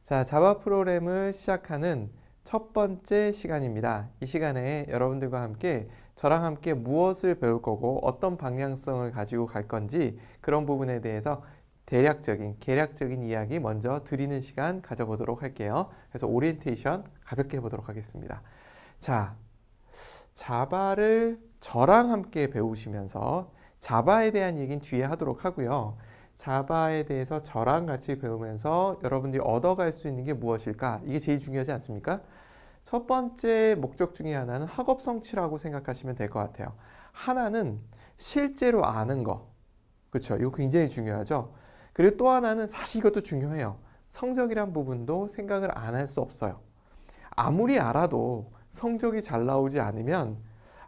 자, 자바 프로그램을 시작하는 첫 번째 시간입니다. 이 시간에 여러분들과 함께 저랑 함께 무엇을 배울 거고 어떤 방향성을 가지고 갈 건지 그런 부분에 대해서 계략적인 이야기 먼저 드리는 시간 가져보도록 할게요. 그래서 오리엔테이션 가볍게 해보도록 하겠습니다. 자, 자바를 저랑 함께 배우시면서 자바에 대한 얘기는 뒤에 하도록 하고요. 자바에 대해서 저랑 같이 배우면서 여러분들이 얻어갈 수 있는 게 무엇일까? 이게 제일 중요하지 않습니까? 첫 번째 목적 중에 하나는 학업 성취라고 생각하시면 될 것 같아요. 하나는 실제로 아는 거. 그렇죠? 이거 굉장히 중요하죠. 그리고 또 하나는 사실 이것도 중요해요. 성적이란 부분도 생각을 안 할 수 없어요. 아무리 알아도 성적이 잘 나오지 않으면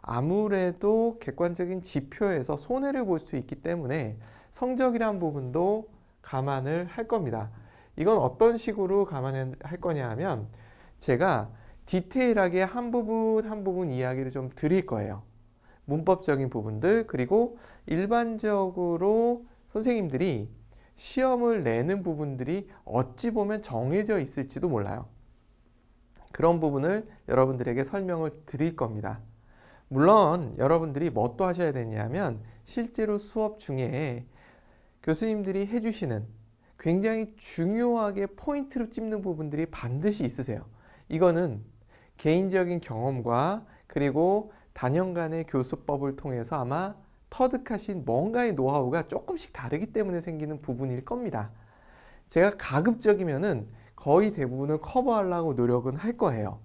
아무래도 객관적인 지표에서 손해를 볼 수 있기 때문에 성적이란 부분도 감안을 할 겁니다. 이건 어떤 식으로 감안을 할 거냐 하면 제가 디테일하게 한 부분 이야기를 좀 드릴 거예요. 문법적인 부분들, 그리고 일반적으로 선생님들이 시험을 내는 부분들이 어찌 보면 정해져 있을지도 몰라요. 그런 부분을 여러분들에게 설명을 드릴 겁니다. 물론 여러분들이 뭐 또 하셔야 되냐면 실제로 수업 중에 교수님들이 해주시는 굉장히 중요하게 포인트로 찝는 부분들이 반드시 있으세요. 이거는 개인적인 경험과 그리고 단연간의 교수법을 통해서 아마 터득하신 뭔가의 노하우가 조금씩 다르기 때문에 생기는 부분일 겁니다. 제가 가급적이면은 거의 대부분을 커버하려고 노력은 할 거예요.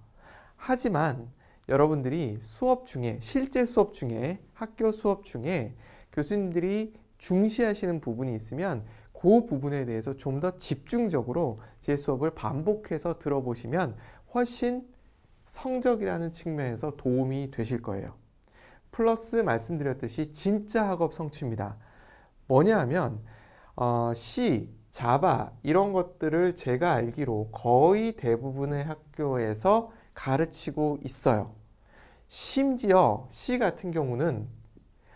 하지만 여러분들이 수업 중에, 실제 수업 중에, 학교 수업 중에 교수님들이 중시하시는 부분이 있으면 그 부분에 대해서 좀 더 집중적으로 제 수업을 반복해서 들어보시면 훨씬 성적이라는 측면에서 도움이 되실 거예요. 플러스 말씀드렸듯이 진짜 학업 성취입니다. 뭐냐 하면 C, 자바 이런 것들을 제가 알기로 거의 대부분의 학교에서 가르치고 있어요. 심지어 C 같은 경우는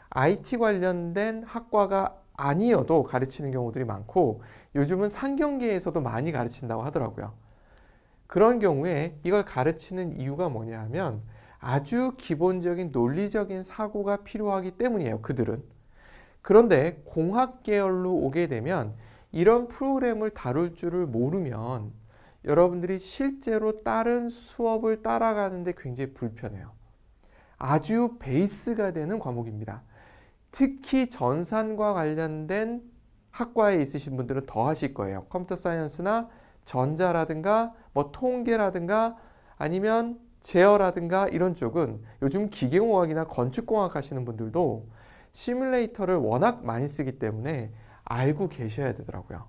IT 관련된 학과가 아니어도 가르치는 경우들이 많고 요즘은 상경계에서도 많이 가르친다고 하더라고요. 그런 경우에 이걸 가르치는 이유가 뭐냐 하면 아주 기본적인 논리적인 사고가 필요하기 때문이에요. 그들은. 그런데 공학 계열로 오게 되면 이런 프로그램을 다룰 줄을 모르면 여러분들이 실제로 다른 수업을 따라가는데 굉장히 불편해요. 아주 베이스가 되는 과목입니다. 특히 전산과 관련된 학과에 있으신 분들은 더 하실 거예요. 컴퓨터 사이언스나 전자라든가 뭐 통계라든가 아니면 제어라든가 이런 쪽은 요즘 기계공학이나 건축공학 하시는 분들도 시뮬레이터를 워낙 많이 쓰기 때문에 알고 계셔야 되더라고요.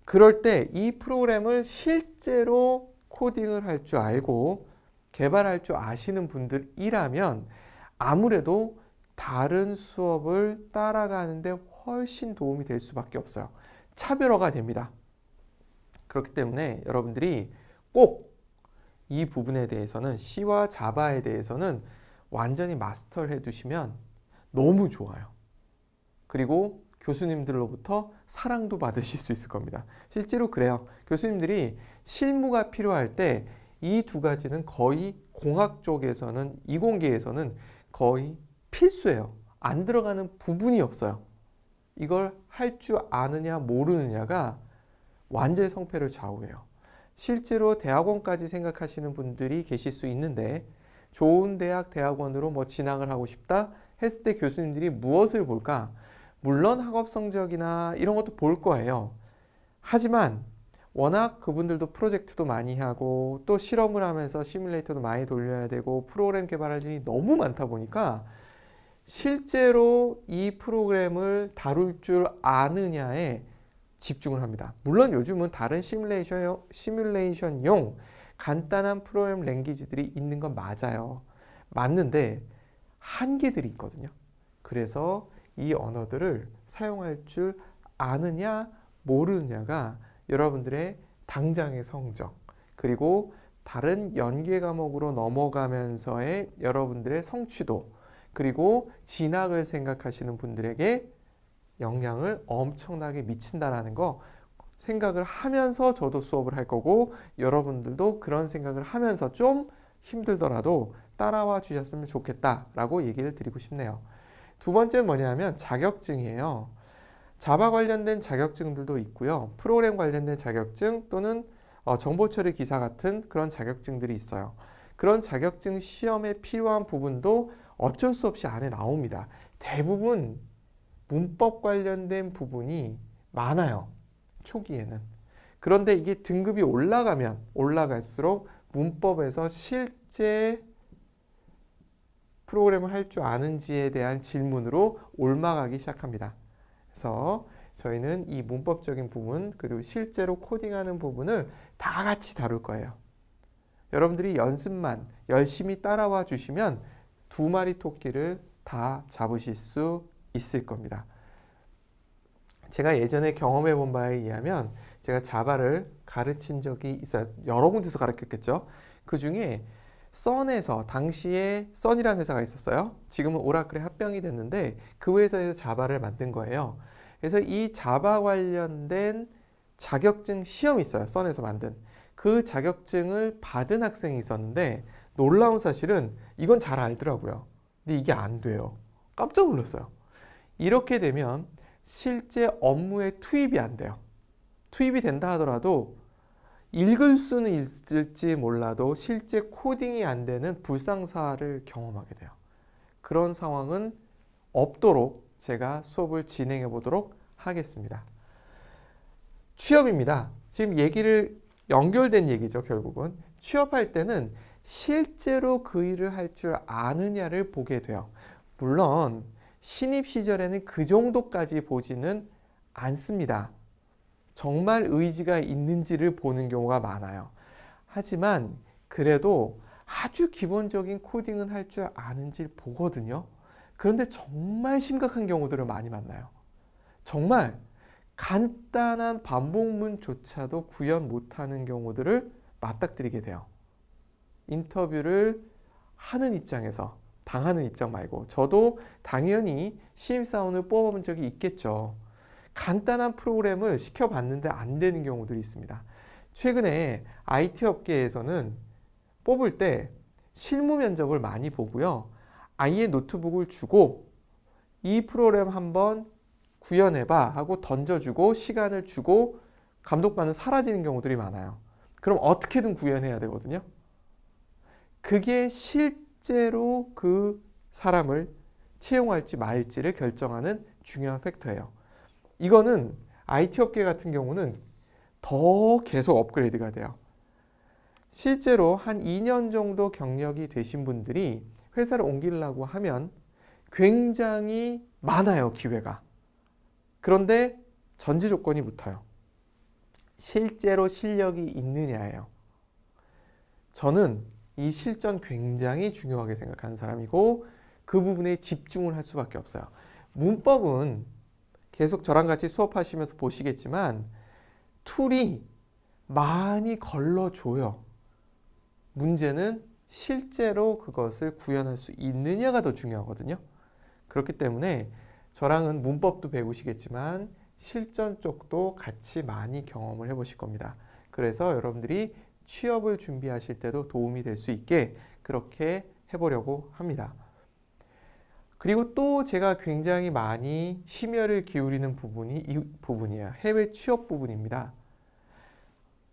그럴 때 이 프로그램을 실제로 코딩을 할 줄 알고 개발할 줄 아시는 분들이라면 아무래도 다른 수업을 따라가는데 훨씬 도움이 될 수밖에 없어요. 차별화가 됩니다. 그렇기 때문에 여러분들이 꼭 이 부분에 대해서는 C와 자바에 대해서는 완전히 마스터를 해두시면 너무 좋아요. 그리고 교수님들로부터 사랑도 받으실 수 있을 겁니다. 실제로 그래요. 교수님들이 실무가 필요할 때 이 두 가지는 거의 공학 쪽에서는, 이공계에서는 거의 필수예요. 안 들어가는 부분이 없어요. 이걸 할 줄 아느냐 모르느냐가 완전히 성패를 좌우해요. 실제로 대학원까지 생각하시는 분들이 계실 수 있는데 좋은 대학원으로 뭐 진학을 하고 싶다 했을 때 교수님들이 무엇을 볼까? 물론 학업 성적이나 이런 것도 볼 거예요. 하지만 워낙 그분들도 프로젝트도 많이 하고 또 실험을 하면서 시뮬레이터도 많이 돌려야 되고 프로그램 개발할 일이 너무 많다 보니까 실제로 이 프로그램을 다룰 줄 아느냐에 집중을 합니다. 물론 요즘은 다른 시뮬레이션용 간단한 프로그램 랭귀지들이 있는 건 맞아요. 맞는데 한계들이 있거든요. 그래서 이 언어들을 사용할 줄 아느냐 모르느냐가 여러분들의 당장의 성적 그리고 다른 연계 과목으로 넘어가면서의 여러분들의 성취도 그리고 진학을 생각하시는 분들에게 영향을 엄청나게 미친다라는 거 생각을 하면서 저도 수업을 할 거고 여러분들도 그런 생각을 하면서 좀 힘들더라도 따라와 주셨으면 좋겠다라고 얘기를 드리고 싶네요. 두 번째는 뭐냐면 자격증이에요. 자바 관련된 자격증들도 있고요. 프로그램 관련된 자격증 또는 정보 처리 기사 같은 그런 자격증들이 있어요. 그런 자격증 시험에 필요한 부분도 어쩔 수 없이 안에 나옵니다. 대부분 문법 관련된 부분이 많아요. 초기에는. 그런데 이게 등급이 올라가면 올라갈수록 문법에서 실제 프로그램을 할 줄 아는지에 대한 질문으로 옮아가기 시작합니다. 그래서 저희는 이 문법적인 부분 그리고 실제로 코딩하는 부분을 다 같이 다룰 거예요. 여러분들이 연습만 열심히 따라와 주시면 두 마리 토끼를 다 잡으실 수 있을 겁니다. 제가 예전에 경험해 본 바에 의하면 제가 자바를 가르친 적이 있어요. 여러 군데서 가르쳤겠죠. 그 중에 선에서 당시에 선이라는 회사가 있었어요. 지금은 오라클에 합병이 됐는데 그 회사에서 자바를 만든 거예요. 그래서 이 자바 관련된 자격증 시험이 있어요. 선에서 만든. 그 자격증을 받은 학생이 있었는데 놀라운 사실은 이건 잘 알더라고요. 근데 이게 안 돼요. 깜짝 놀랐어요. 이렇게 되면 실제 업무에 투입이 안 돼요. 투입이 된다 하더라도 읽을 수는 있을지 몰라도 실제 코딩이 안 되는 불상사를 경험하게 돼요. 그런 상황은 없도록 제가 수업을 진행해 보도록 하겠습니다. 취업입니다. 지금 얘기를 연결된 얘기죠, 결국은. 취업할 때는 실제로 그 일을 할 줄 아느냐를 보게 돼요. 물론 신입 시절에는 그 정도까지 보지는 않습니다. 정말 의지가 있는지를 보는 경우가 많아요. 하지만 그래도 아주 기본적인 코딩은 할 줄 아는지 보거든요. 그런데 정말 심각한 경우들을 많이 만나요. 정말 간단한 반복문조차도 구현 못하는 경우들을 맞닥뜨리게 돼요. 인터뷰를 하는 입장에서 당하는 입장 말고 저도 당연히 신입사원을 뽑아본 적이 있겠죠. 간단한 프로그램을 시켜봤는데 안 되는 경우들이 있습니다. 최근에 IT 업계에서는 뽑을 때 실무 면접을 많이 보고요. 아예 노트북을 주고 이 프로그램 한번 구현해봐 하고 던져주고 시간을 주고 감독관은 사라지는 경우들이 많아요. 그럼 어떻게든 구현해야 되거든요. 그게 실제로 그 사람을 채용할지 말지를 결정하는 중요한 팩터예요. 이거는 IT 업계 같은 경우는 더 계속 업그레이드가 돼요. 실제로 한 2년 정도 경력이 되신 분들이 회사를 옮기려고 하면 굉장히 많아요, 기회가. 그런데 전제 조건이 붙어요. 실제로 실력이 있느냐예요. 저는 이 실전 굉장히 중요하게 생각하는 사람이고 그 부분에 집중을 할 수밖에 없어요. 문법은 계속 저랑 같이 수업하시면서 보시겠지만 툴이 많이 걸러줘요. 문제는 실제로 그것을 구현할 수 있느냐가 더 중요하거든요. 그렇기 때문에 저랑은 문법도 배우시겠지만 실전 쪽도 같이 많이 경험을 해보실 겁니다. 그래서 여러분들이 취업을 준비하실 때도 도움이 될 수 있게 그렇게 해보려고 합니다. 그리고 또 제가 굉장히 많이 심혈을 기울이는 부분이 이 부분이에요. 해외 취업 부분입니다.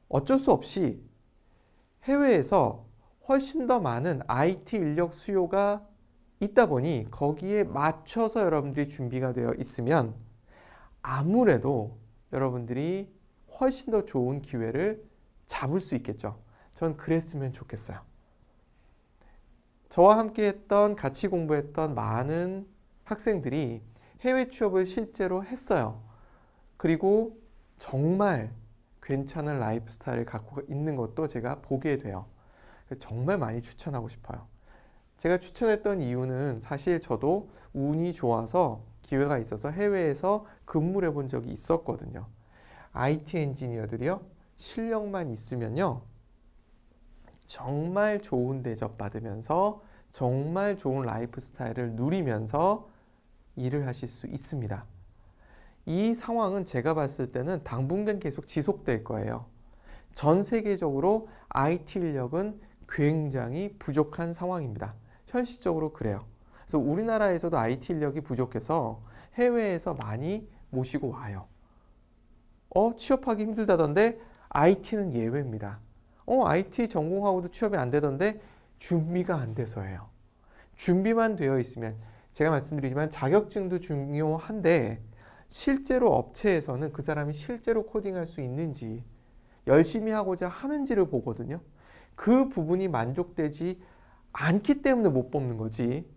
어쩔 수 없이 해외에서 훨씬 더 많은 IT 인력 수요가 있다 보니 거기에 맞춰서 여러분들이 준비가 되어 있으면 아무래도 여러분들이 훨씬 더 좋은 기회를 잡을 수 있겠죠. 전 그랬으면 좋겠어요. 저와 함께 했던 같이 공부했던 많은 학생들이 해외 취업을 실제로 했어요. 그리고 정말 괜찮은 라이프 스타일을 갖고 있는 것도 제가 보게 돼요. 정말 많이 추천하고 싶어요. 제가 추천했던 이유는 사실 저도 운이 좋아서 기회가 있어서 해외에서 근무를 해본 적이 있었거든요. IT 엔지니어들이요, 실력만 있으면요, 정말 좋은 대접 받으면서 정말 좋은 라이프 스타일을 누리면서 일을 하실 수 있습니다. 이 상황은 제가 봤을 때는 당분간 계속 지속될 거예요. 전 세계적으로 IT 인력은 굉장히 부족한 상황입니다. 현실적으로 그래요. 그래서 우리나라에서도 IT 인력이 부족해서 해외에서 많이 모시고 와요. 취업하기 힘들다던데 IT는 예외입니다. IT 전공하고도 취업이 안 되던데 준비가 안 돼서예요. 준비만 되어 있으면, 제가 말씀드리지만 자격증도 중요한데 실제로 업체에서는 그 사람이 실제로 코딩할 수 있는지, 열심히 하고자 하는지를 보거든요. 그 부분이 만족되지 않기 때문에 못 뽑는 거지,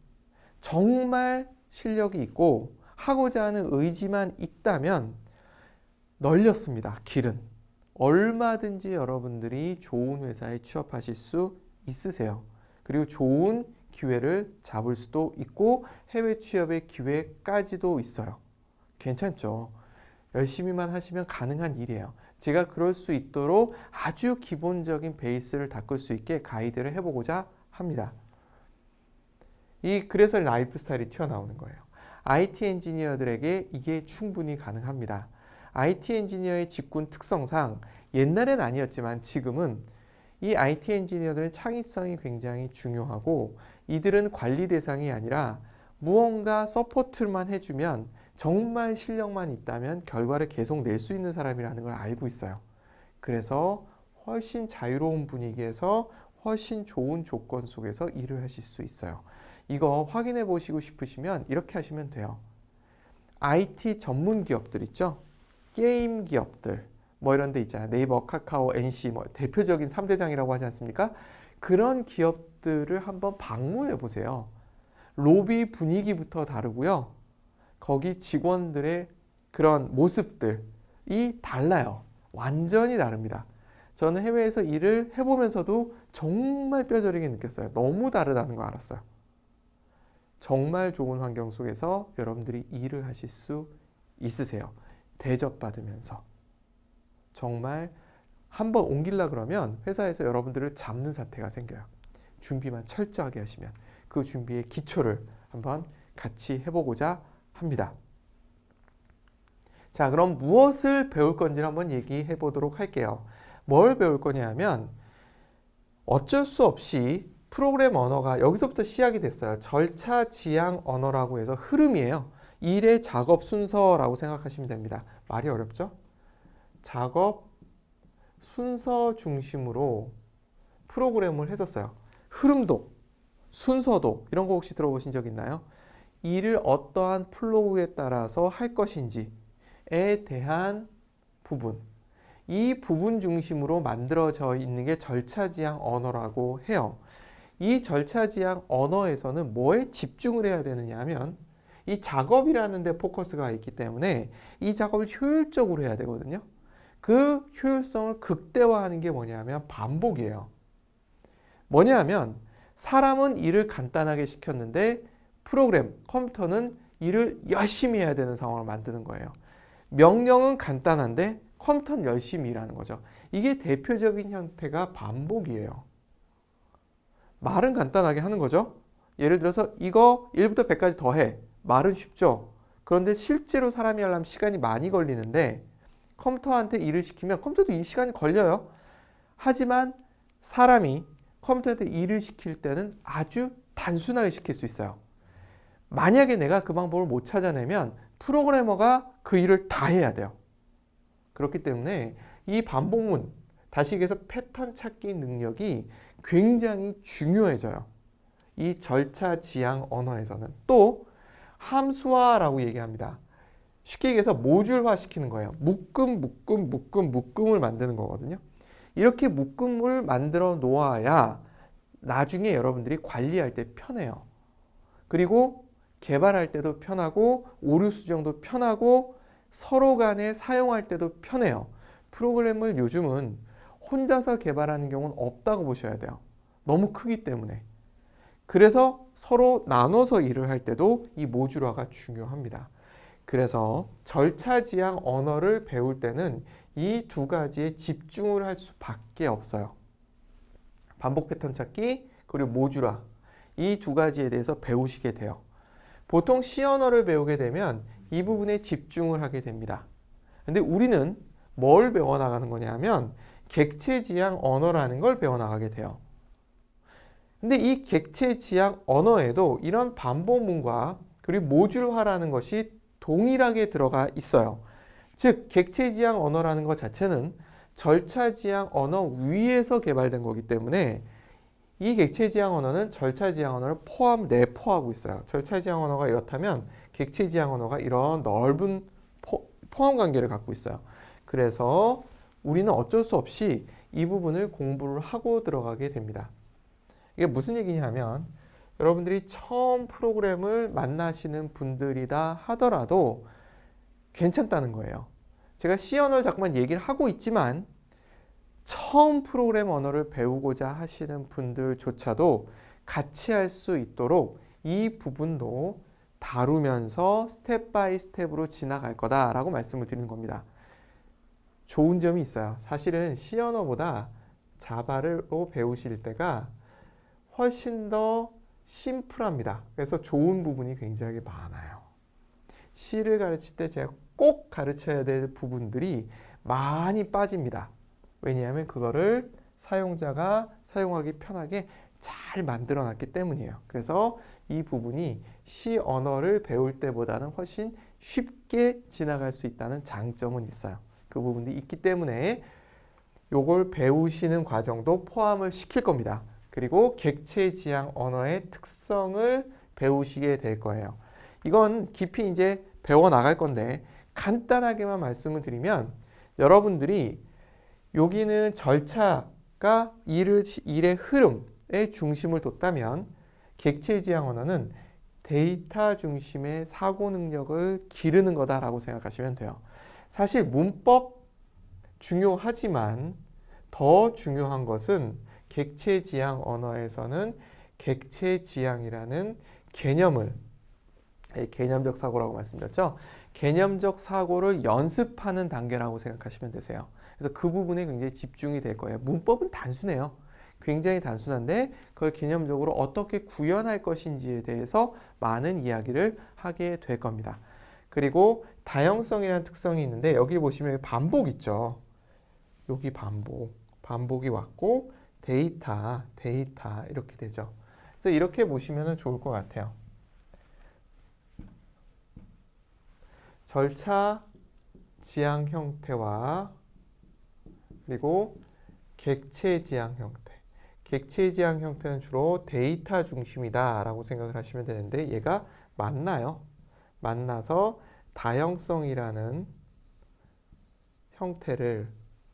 정말 실력이 있고 하고자 하는 의지만 있다면 널렸습니다. 길은 얼마든지 여러분들이 좋은 회사에 취업하실 수 있으세요. 그리고 좋은 기회를 잡을 수도 있고 해외 취업의 기회까지도 있어요. 괜찮죠? 열심히만 하시면 가능한 일이에요. 제가 그럴 수 있도록 아주 기본적인 베이스를 닦을 수 있게 가이드를 해보고자 합니다. 그래서 라이프 스타일이 튀어나오는 거예요. IT 엔지니어들에게 이게 충분히 가능합니다. IT 엔지니어의 직군 특성상 옛날엔 아니었지만 지금은 이 IT 엔지니어들은 창의성이 굉장히 중요하고, 이들은 관리 대상이 아니라 무언가 서포트만 해주면, 정말 실력만 있다면 결과를 계속 낼 수 있는 사람이라는 걸 알고 있어요. 그래서 훨씬 자유로운 분위기에서 훨씬 좋은 조건 속에서 일을 하실 수 있어요. 이거 확인해 보시고 싶으시면 이렇게 하시면 돼요. IT 전문 기업들 있죠? 게임 기업들 이런 데 있잖아요. 네이버, 카카오, NC 대표적인 3대장이라고 하지 않습니까? 그런 기업들을 한번 방문해 보세요. 로비 분위기부터 다르고요. 거기 직원들의 그런 모습들이 달라요. 완전히 다릅니다. 저는 해외에서 일을 해보면서도 정말 뼈저리게 느꼈어요. 너무 다르다는 거 알았어요. 정말 좋은 환경 속에서 여러분들이 일을 하실 수 있으세요. 대접받으면서. 정말 한번 옮기려 그러면 회사에서 여러분들을 잡는 사태가 생겨요. 준비만 철저하게 하시면. 그 준비의 기초를 한번 같이 해보고자 합니다. 자, 그럼 무엇을 배울 건지를 한번 얘기해 보도록 할게요. 뭘 배울 거냐 하면, 어쩔 수 없이 프로그램 언어가 여기서부터 시작이 됐어요. 절차 지향 언어라고 해서 흐름이에요. 일의 작업 순서라고 생각하시면 됩니다. 말이 어렵죠? 작업 순서 중심으로 프로그램을 했었어요. 흐름도, 순서도, 이런 거 혹시 들어보신 적 있나요? 일을 어떠한 플로우에 따라서 할 것인지에 대한 부분, 이 부분 중심으로 만들어져 있는 게 절차지향 언어라고 해요. 이 절차지향 언어에서는 뭐에 집중을 해야 되느냐 하면, 이 작업이라는 데 포커스가 있기 때문에 이 작업을 효율적으로 해야 되거든요. 그 효율성을 극대화하는 게 뭐냐면 반복이에요. 뭐냐면, 사람은 일을 간단하게 시켰는데 프로그램, 컴퓨터는 일을 열심히 해야 되는 상황을 만드는 거예요. 명령은 간단한데 컴퓨터는 열심히 일하는 거죠. 이게 대표적인 형태가 반복이에요. 말은 간단하게 하는 거죠. 예를 들어서 이거 1부터 100까지 더해. 말은 쉽죠. 그런데 실제로 사람이 하려면 시간이 많이 걸리는데 컴퓨터한테 일을 시키면 컴퓨터도 이 시간이 걸려요. 하지만 사람이 컴퓨터한테 일을 시킬 때는 아주 단순하게 시킬 수 있어요. 만약에 내가 그 방법을 못 찾아내면 프로그래머가 그 일을 다 해야 돼요. 그렇기 때문에 이 반복문, 다시 얘기해서 패턴 찾기 능력이 굉장히 중요해져요. 이 절차 지향 언어에서는. 또 함수화라고 얘기합니다. 쉽게 얘기해서 모듈화 시키는 거예요. 묶음을 만드는 거거든요. 이렇게 묶음을 만들어 놓아야 나중에 여러분들이 관리할 때 편해요. 그리고 개발할 때도 편하고 오류 수정도 편하고 서로 간에 사용할 때도 편해요. 프로그램을 요즘은 혼자서 개발하는 경우는 없다고 보셔야 돼요. 너무 크기 때문에. 그래서 서로 나눠서 일을 할 때도 이 모듈화가 중요합니다. 그래서 절차 지향 언어를 배울 때는 이 두 가지에 집중을 할 수밖에 없어요. 반복 패턴 찾기 그리고 모듈화, 이 두 가지에 대해서 배우시게 돼요. 보통 C 언어를 배우게 되면 이 부분에 집중을 하게 됩니다. 근데 우리는 뭘 배워나가는 거냐면 객체지향 언어라는 걸 배워나가게 돼요. 근데 이 객체지향 언어에도 이런 반복문과 그리고 모듈화라는 것이 동일하게 들어가 있어요. 즉 객체지향 언어라는 것 자체는 절차지향 언어 위에서 개발된 거기 때문에 이 객체지향 언어는 절차지향 언어를 내포하고 있어요. 절차지향 언어가 이렇다면 객체지향 언어가 이런 넓은 포함 관계를 갖고 있어요. 그래서 우리는 어쩔 수 없이 이 부분을 공부를 하고 들어가게 됩니다. 이게 무슨 얘기냐면 여러분들이 처음 프로그램을 만나시는 분들이다 하더라도 괜찮다는 거예요. 제가 C 언어를 자꾸만 얘기를 하고 있지만 처음 프로그램 언어를 배우고자 하시는 분들조차도 같이 할 수 있도록 이 부분도 다루면서 스텝 바이 스텝으로 지나갈 거다라고 말씀을 드리는 겁니다. 좋은 점이 있어요. 사실은 C 언어보다 자바로 배우실 때가 훨씬 더 심플합니다. 그래서 좋은 부분이 굉장히 많아요. C를 가르칠 때 제가 꼭 가르쳐야 될 부분들이 많이 빠집니다. 왜냐하면 그거를 사용자가 사용하기 편하게 잘 만들어 놨기 때문이에요. 그래서 이 부분이 C 언어를 배울 때보다는 훨씬 쉽게 지나갈 수 있다는 장점은 있어요. 그 부분이 있기 때문에 요걸 배우시는 과정도 포함을 시킬 겁니다. 그리고 객체지향 언어의 특성을 배우시게 될 거예요. 이건 깊이 이제 배워 나갈 건데 간단하게만 말씀을 드리면 여러분들이 여기는 절차가 일의 흐름에 중심을 뒀다면 객체지향 언어는 데이터 중심의 사고 능력을 기르는 거다라고 생각하시면 돼요. 사실 문법 중요하지만 더 중요한 것은 객체지향 언어에서는 객체지향이라는 개념을 개념적 사고라고 말씀드렸죠. 개념적 사고를 연습하는 단계라고 생각하시면 되세요. 그래서 그 부분에 굉장히 집중이 될 거예요. 문법은 단순해요. 굉장히 단순한데 그걸 개념적으로 어떻게 구현할 것인지에 대해서 많은 이야기를 하게 될 겁니다. 그리고 다형성이라는 특성이 있는데 여기 보시면 반복 있죠. 여기 반복이 왔고 데이터 이렇게 되죠. 그래서 이렇게 보시면 좋을 것 같아요. 절차 지향 형태와 그리고 객체 지향 형태. 객체 지향 형태는 주로 데이터 중심이다 라고 생각을 하시면 되는데 얘가 만나요. 만나서 다형성이라는 형태를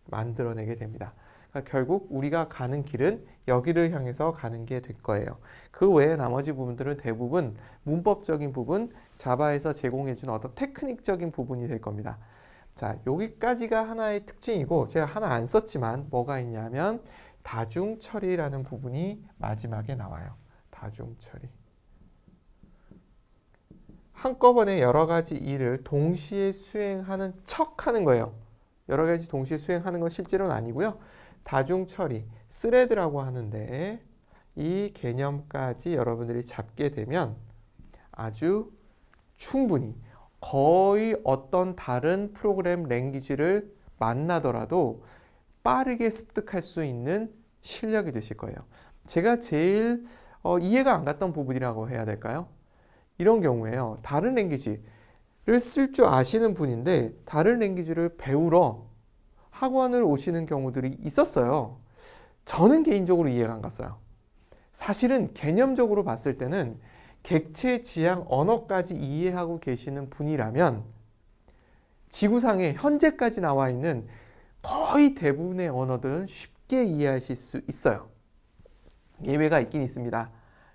만들어내게 됩니다. 그러니까 결국 우리가 가는 길은 여기를 향해서 가는 게 될 거예요. 그 외에 나머지 부분들은 대부분 문법적인 부분, 자바에서 제공해준 어떤 테크닉적인 부분이 될 겁니다. 자, 여기까지가 하나의 특징이고 제가 하나 안 썼지만 뭐가 있냐면 다중처리라는 부분이 마지막에 나와요. 다중처리. 한꺼번에 여러 가지 일을 동시에 수행하는 척 하는 거예요. 여러 가지 동시에 수행하는 건 실제로는 아니고요. 다중처리, 스레드라고 하는데 이 개념까지 여러분들이 잡게 되면 아주 충분히 거의 어떤 다른 프로그램 랭귀지를 만나더라도 빠르게 습득할 수 있는 실력이 되실 거예요. 제가 제일 이해가 안 갔던 부분이라고 해야 될까요? 이런 경우에요. 다른 랭귀지를 쓸 줄 아시는 분인데 다른 랭귀지를 배우러 학원을 오시는 경우들이 있었어요. 저는 개인적으로 이해가 안 갔어요. 사실은 개념적으로 봤을 때는 객체 지향 언어까지 이해하고 계시는 분이라면 지구상에 현재까지 나와 있는 거의 대부분의 언어들은 쉽게 이해하실 수 있어요. 예외가 있긴 있습니다.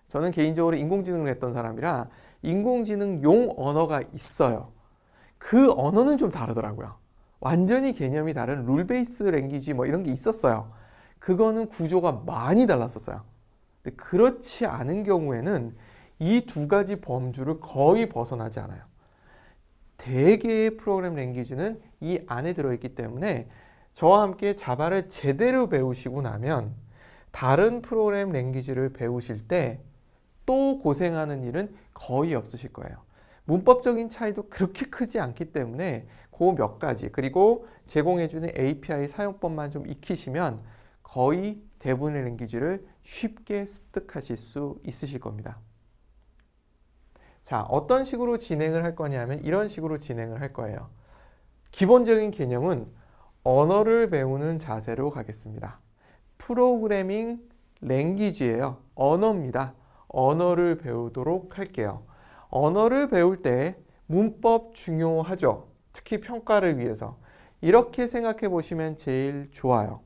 저는 개인적으로 인공지능을 했던 사람이라 인공지능용 언어가 있어요. 그 언어는 좀 다르더라고요. 완전히 개념이 다른 룰 베이스 랭귀지 뭐 이런 게 있었어요. 그거는 구조가 많이 달랐었어요. 근데 그렇지 않은 경우에는 이 두 가지 범주를 거의 벗어나지 않아요. 대개의 프로그램 랭귀지는 이 안에 들어있기 때문에 저와 함께 자바를 제대로 배우시고 나면 다른 프로그램 랭귀지를 배우실 때 또 고생하는 일은 거의 없으실 거예요. 문법적인 차이도 그렇게 크지 않기 때문에 그 몇 가지 그리고 제공해주는 API 사용법만 좀 익히시면 거의 대부분의 랭귀지를 쉽게 습득하실 수 있으실 겁니다. 자, 어떤 식으로 진행을 할 거냐면 이런 식으로 진행을 할 거예요. 기본적인 개념은 언어를 배우는 자세로 가겠습니다. 프로그래밍 랭귀지예요. 언어입니다. 언어를 배우도록 할게요. 언어를 배울 때 문법 중요하죠. 특히 평가를 위해서. 이렇게 생각해 보시면 제일 좋아요.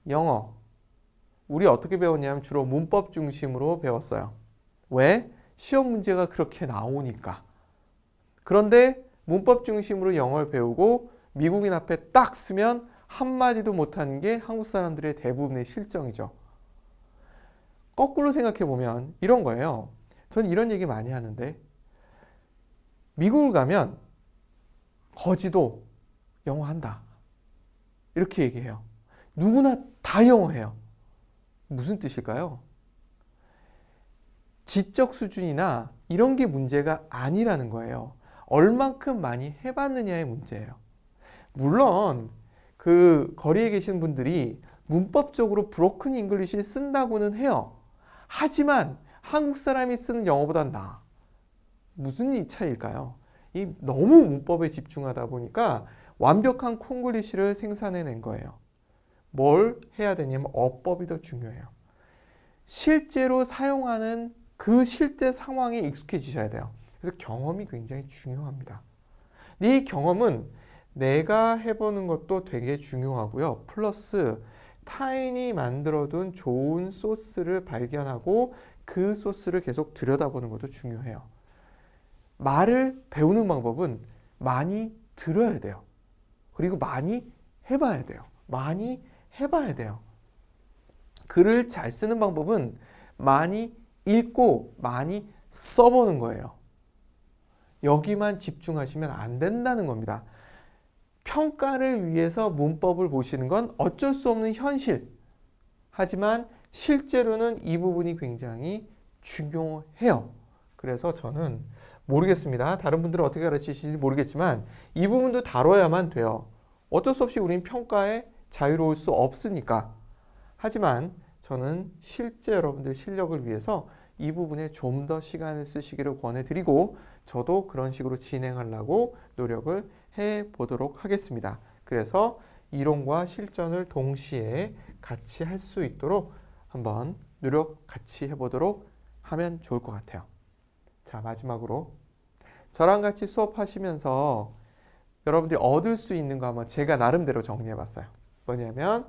영어. 우리 어떻게 배웠냐면 주로 문법 중심으로 배웠어요. 왜? 시험 문제가 그렇게 나오니까. 그런데 문법 중심으로 영어를 배우고 미국인 앞에 딱 쓰면 한마디도 못하는 게 한국 사람들의 대부분의 실정이죠. 거꾸로 생각해 보면 이런 거예요. 저는 이런 얘기 많이 하는데 미국을 가면 거지도 영어 한다. 이렇게 얘기해요. 누구나 다 영어해요. 무슨 뜻일까요? 지적 수준이나 이런 게 문제가 아니라는 거예요. 얼만큼 많이 해봤느냐의 문제예요. 물론 그 거리에 계신 분들이 문법적으로 브로큰 잉글리시를 쓴다고는 해요. 하지만 한국 사람이 쓰는 영어보다 나아. 무슨 차이일까요? 이 너무 문법에 집중하다 보니까 완벽한 콩글리시를 생산해낸 거예요. 뭘 해야 되냐면 어법이 더 중요해요. 실제로 사용하는 그 실제 상황에 익숙해지셔야 돼요. 그래서 경험이 굉장히 중요합니다. 이 경험은 내가 해보는 것도 되게 중요하고요. 플러스 타인이 만들어둔 좋은 소스를 발견하고 그 소스를 계속 들여다보는 것도 중요해요. 말을 배우는 방법은 많이 들어야 돼요. 그리고 많이 해봐야 돼요. 많이 해봐야 돼요. 글을 잘 쓰는 방법은 많이 읽고 많이 써보는 거예요. 여기만 집중하시면 안 된다는 겁니다. 평가를 위해서 문법을 보시는 건 어쩔 수 없는 현실. 하지만 실제로는 이 부분이 굉장히 중요해요. 그래서 저는 모르겠습니다. 다른 분들은 어떻게 가르치실지 모르겠지만 이 부분도 다뤄야만 돼요. 어쩔 수 없이 우린 평가에 자유로울 수 없으니까. 하지만 저는 실제 여러분들 실력을 위해서 이 부분에 좀 더 시간을 쓰시기를 권해드리고 저도 그런 식으로 진행하려고 노력을 해보도록 하겠습니다. 그래서 이론과 실전을 동시에 같이 할 수 있도록 한번 노력 같이 해보도록 하면 좋을 것 같아요. 자, 마지막으로 저랑 같이 수업하시면서 여러분들이 얻을 수 있는 거 한번 제가 나름대로 정리해봤어요. 뭐냐면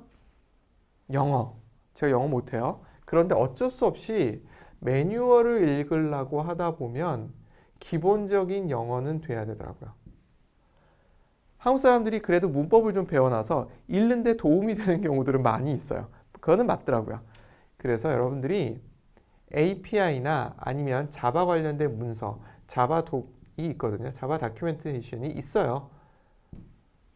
영어. 제가 영어 못해요. 그런데 어쩔 수 없이 매뉴얼을 읽으려고 하다 보면 기본적인 영어는 돼야 되더라고요. 한국 사람들이 그래도 문법을 좀 배워놔서 읽는데 도움이 되는 경우들은 많이 있어요. 그거는 맞더라고요. 그래서 여러분들이 API나 아니면 자바 관련된 문서, 자바 독이 있거든요. 자바 다큐멘테이션이 있어요.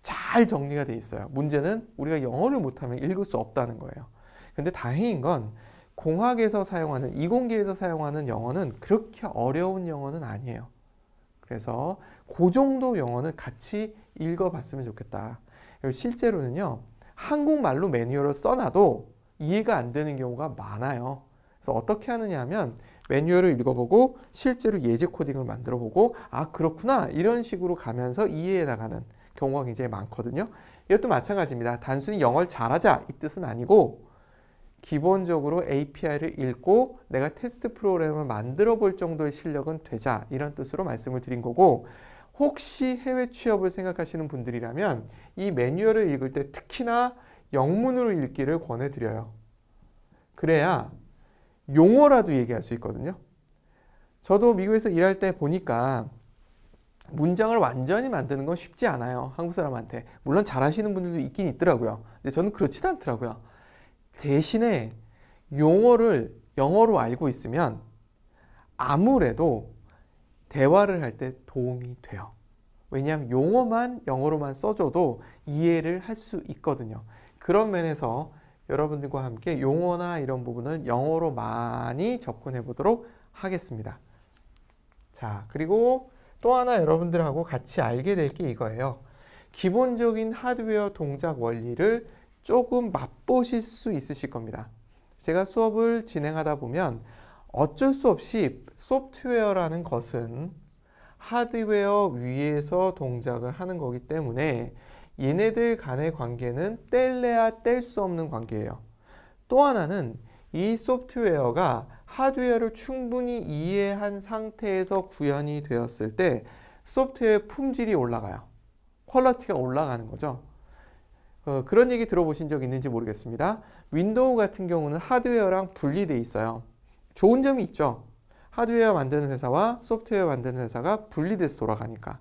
잘 정리가 돼 있어요. 문제는 우리가 영어를 못하면 읽을 수 없다는 거예요. 근데 다행인 건 공학에서 사용하는, 이공계에서 사용하는 영어는 그렇게 어려운 영어는 아니에요. 그래서 그 정도 영어는 같이 읽어봤으면 좋겠다. 실제로는요, 한국말로 매뉴얼을 써놔도 이해가 안 되는 경우가 많아요. 그래서 어떻게 하느냐 하면 매뉴얼을 읽어보고 실제로 예제 코딩을 만들어보고 아 그렇구나 이런 식으로 가면서 이해해 나가는 경우가 굉장히 많거든요. 이것도 마찬가지입니다. 단순히 영어를 잘하자 이 뜻은 아니고 기본적으로 API를 읽고 내가 테스트 프로그램을 만들어 볼 정도의 실력은 되자 이런 뜻으로 말씀을 드린 거고 혹시 해외 취업을 생각하시는 분들이라면 이 매뉴얼을 읽을 때 특히나 영문으로 읽기를 권해드려요. 그래야 용어라도 얘기할 수 있거든요. 저도 미국에서 일할 때 보니까 문장을 완전히 만드는 건 쉽지 않아요. 한국 사람한테. 물론 잘하시는 분들도 있긴 있더라고요. 근데 저는 그렇지도 않더라고요. 대신에 용어를 영어로 알고 있으면 아무래도 대화를 할 때 도움이 돼요. 왜냐하면 용어만 영어로만 써줘도 이해를 할 수 있거든요. 그런 면에서 여러분들과 함께 용어나 이런 부분을 영어로 많이 접근해 보도록 하겠습니다. 자, 그리고 또 하나 여러분들하고 같이 알게 될 게 이거예요. 기본적인 하드웨어 동작 원리를 조금 맛보실 수 있으실 겁니다. 제가 수업을 진행하다 보면 어쩔 수 없이 소프트웨어라는 것은 하드웨어 위에서 동작을 하는 거기 때문에 얘네들 간의 관계는 뗄래야 뗄 수 없는 관계예요. 또 하나는 이 소프트웨어가 하드웨어를 충분히 이해한 상태에서 구현이 되었을 때 소프트웨어의 품질이 올라가요. 퀄리티가 올라가는 거죠. 그런 얘기 들어보신 적 있는지 모르겠습니다. 윈도우 같은 경우는 하드웨어랑 분리되어 있어요. 좋은 점이 있죠. 하드웨어 만드는 회사와 소프트웨어 만드는 회사가 분리돼서 돌아가니까.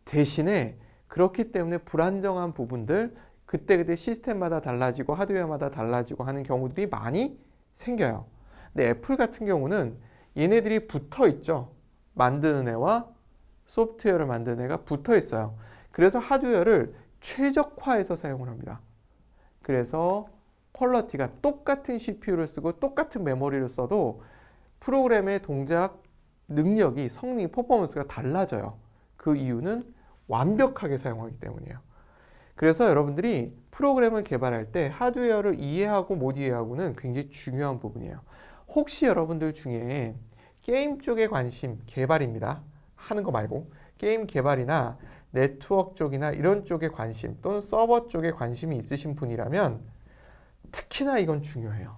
대신에 그렇기 때문에 불안정한 부분들, 그때그때 시스템마다 달라지고 하드웨어마다 달라지고 하는 경우들이 많이 생겨요. 근데 애플 같은 경우는 얘네들이 붙어 있죠. 만드는 애와 소프트웨어를 만드는 애가 붙어 있어요. 그래서 하드웨어를 최적화해서 사용을 합니다. 그래서 퀄리티가 똑같은 CPU를 쓰고 똑같은 메모리를 써도 프로그램의 동작 능력이, 성능이, 퍼포먼스가 달라져요. 그 이유는 완벽하게 사용하기 때문이에요. 그래서 여러분들이 프로그램을 개발할 때 하드웨어를 이해하고 못 이해하고는 굉장히 중요한 부분이에요. 혹시 여러분들 중에 게임 쪽에 관심, 개발입니다. 하는 거 말고 게임 개발이나 네트워크 쪽이나 이런 쪽에 관심 또는 서버 쪽에 관심이 있으신 분이라면 특히나 이건 중요해요.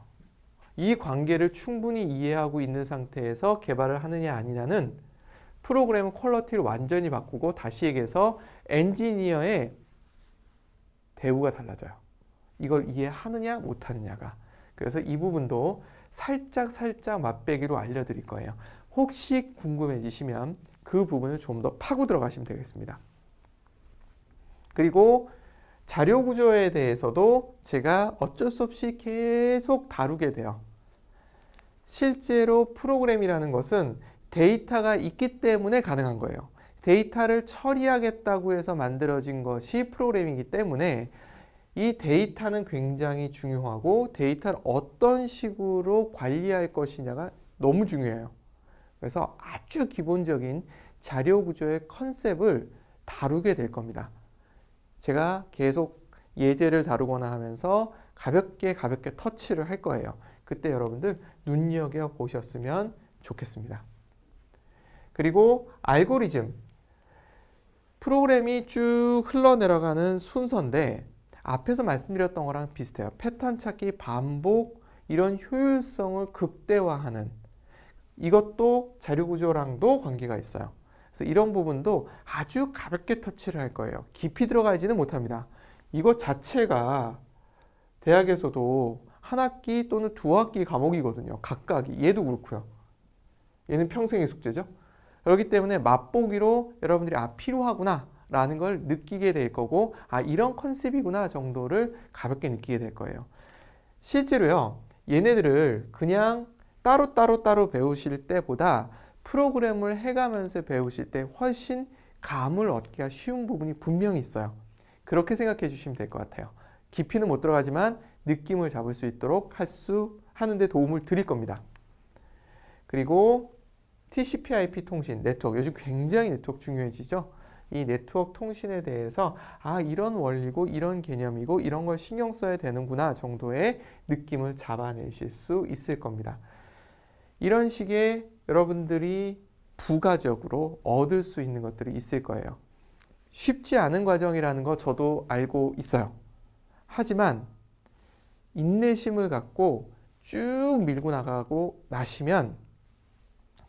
이 관계를 충분히 이해하고 있는 상태에서 개발을 하느냐 아니냐는 프로그램 퀄리티를 완전히 바꾸고, 다시 얘기해서 엔지니어의 대우가 달라져요. 이걸 이해하느냐 못하느냐가. 그래서 이 부분도 살짝 맛배기로 알려드릴 거예요. 혹시 궁금해지시면 그 부분을 좀 더 파고 들어가시면 되겠습니다. 그리고 자료 구조에 대해서도 제가 어쩔 수 없이 계속 다루게 돼요. 실제로 프로그램이라는 것은 데이터가 있기 때문에 가능한 거예요. 데이터를 처리하겠다고 해서 만들어진 것이 프로그램이기 때문에 이 데이터는 굉장히 중요하고 데이터를 어떤 식으로 관리할 것이냐가 너무 중요해요. 그래서 아주 기본적인 자료 구조의 컨셉을 다루게 될 겁니다. 제가 계속 예제를 다루거나 하면서 가볍게 터치를 할 거예요. 그때 여러분들 눈여겨보셨으면 좋겠습니다. 그리고 알고리즘. 프로그램이 쭉 흘러내려가는 순서인데 앞에서 말씀드렸던 거랑 비슷해요. 패턴 찾기, 반복, 이런 효율성을 극대화하는, 이것도 자료 구조랑도 관계가 있어요. 그래서 이런 부분도 아주 가볍게 터치를 할 거예요. 깊이 들어가지는 못합니다. 이것 자체가 대학에서도 한 학기 또는 두 학기 과목이거든요. 각각이. 얘도 그렇고요. 얘는 평생의 숙제죠. 그렇기 때문에 맛보기로 여러분들이 필요하구나 라는 걸 느끼게 될 거고, 이런 컨셉이구나 정도를 가볍게 느끼게 될 거예요. 실제로요, 얘네들을 그냥 따로 배우실 때보다 프로그램을 해가면서 배우실 때 훨씬 감을 얻기가 쉬운 부분이 분명히 있어요. 그렇게 생각해 주시면 될 것 같아요. 깊이는 못 들어가지만 느낌을 잡을 수 있도록 하는데 도움을 드릴 겁니다. 그리고 TCP/IP 통신, 네트워크. 요즘 굉장히 네트워크 중요해지죠. 이 네트워크 통신에 대해서 이런 원리고 이런 개념이고 이런 걸 신경 써야 되는구나 정도의 느낌을 잡아내실 수 있을 겁니다. 이런 식의 여러분들이 부가적으로 얻을 수 있는 것들이 있을 거예요. 쉽지 않은 과정이라는 거 저도 알고 있어요. 하지만 인내심을 갖고 쭉 밀고 나가고 나시면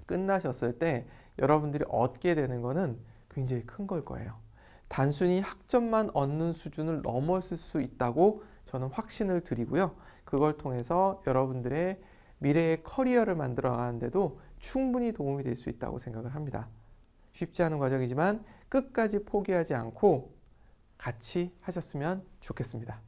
끝나셨을 때 여러분들이 얻게 되는 거는 굉장히 큰 걸 거예요. 단순히 학점만 얻는 수준을 넘었을 수 있다고 저는 확신을 드리고요. 그걸 통해서 여러분들의 미래의 커리어를 만들어 가는데도 충분히 도움이 될 수 있다고 생각을 합니다. 쉽지 않은 과정이지만 끝까지 포기하지 않고 같이 하셨으면 좋겠습니다.